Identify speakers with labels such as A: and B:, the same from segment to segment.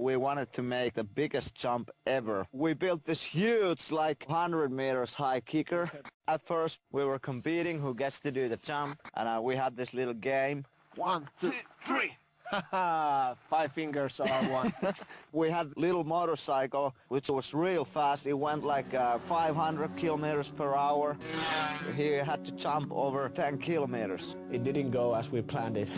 A: we wanted to make the biggest jump ever. We built this huge, like 100 meters high kicker. At first, we were competing who gets to do the jump, and we had this little game.
B: 1, 2, 3. Haha, 5 fingers are one.
A: We had little motorcycle, which was real fast. It went like 500 kilometers per hour. He had to jump over 10 kilometers.
B: It didn't go as we planned it.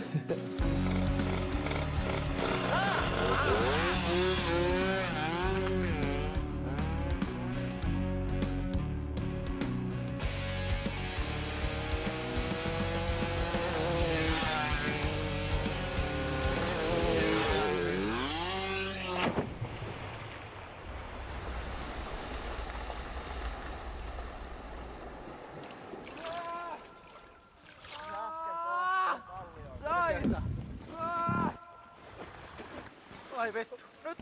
C: Ai vittu, nyt!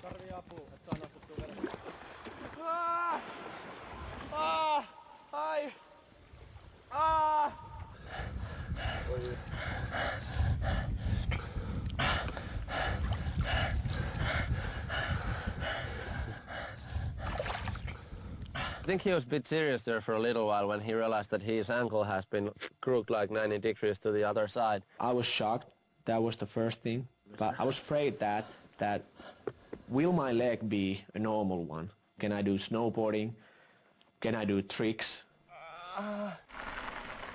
C: Tarvii apua, et saa nostettua verkkoa. Ai!
D: I think he was a bit serious there for a little while when he realized that his ankle has been crooked like 90 degrees to the other side.
B: I was shocked. That was the first thing. But I was afraid that will my leg be a normal one? Can I do snowboarding? Can I do tricks?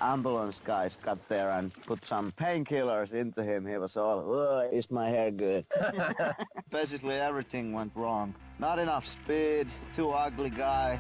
A: Ambulance guys got there and put some painkillers into him. He was all, "Oh, is my hair good?" Basically everything went wrong. Not enough speed, too ugly guy.